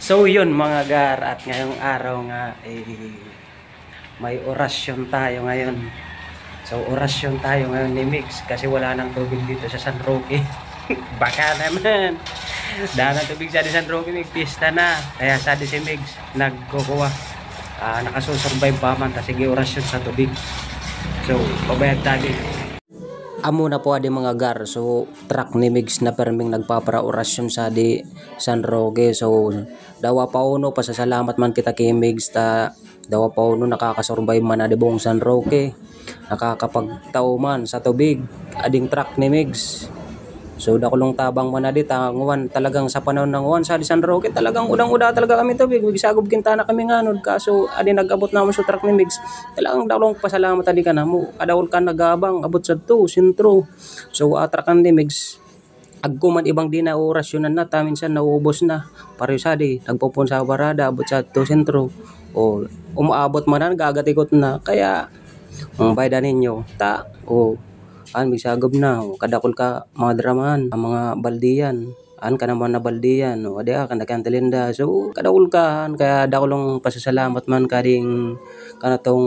So yun mga gar, at ngayong araw nga may orasyon tayo ngayon. So orasyon tayo ngayon ni Mix kasi wala nang tubig dito sa San Roque. Baka naman dahil ng tubig sa San Roque, may pista na. Kaya sa si Mix nagkukuha, nakasusurvive pa man ta sige orasyon sa tubig. So pabayag tayo. Amo na po adi mga gar. So truck ni Mix na perming nagpapara orasyon sa di San Roque. So dawa pa uno pasasalamat man kita kay Mix ta dawa pa uno nakakasurvive man adi buong San Roque, nakakapagtao man sa tubig ading truck ni Mix. So dakulong tabang man adi tanguan talagang sa panahon ng uwan sa di San Roque talagang udang-uda talaga kami tubig, migsagop kintana kami nganod. Kaso adi nag-abot na mo sa truck ni Mix, talagang dakulong pasalamat adi ka na mo kadawol ka nagabang abot sa to sentro. So atrakan ni Mix agkuman ibang di na orasyonan na ta minsan nauubos na pareho sa di nagpupun sa barada abot sa to sentro o umaabot man na gagatikot na kaya bayda ninyo ta o misagob na kadakol ka mga dramahan ang mga baldiyan ka naman na baldiyan o adi ka kandakantalinda. So kadakol ka kaya dakulong pasasalamat man kading kanatong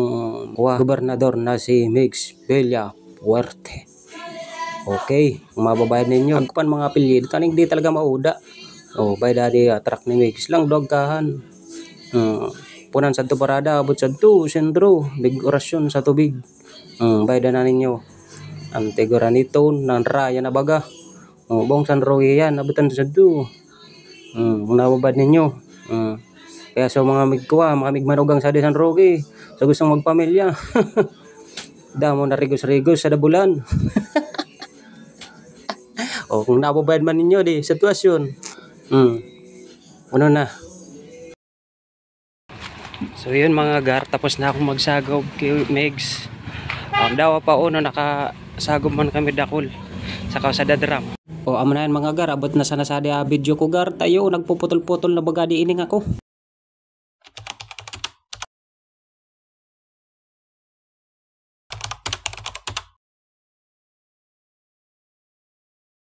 gobernador na si Mix Villafuerte. Okay, kung mababayad ninyo agpan mga apelyido kaning di talaga mauda o bayda di truck ni Mix lang dogkahan punan sa parada abot sa to sentro big orasyon sa tubig. Bayda na ninyo antigura nito ng raya na baga buong San Roque yan abutan sa do nababad ninyo. Kaya sa mga migkuha mga migmanugang sa San Roque sa gustong magpamilya damo na rigos-rigos sa dabulan. O kung nababayad man ninyo di sitwasyon ano na. So yun mga gar, tapos na akong magsagaw kay Megs. Dawa pa uno nakasagom man kami dakol sa Kausada Dram. O amo na yan mga gar, abot na sana sa video ko gar tayo nagpuputol-putol na bagadi ining ako.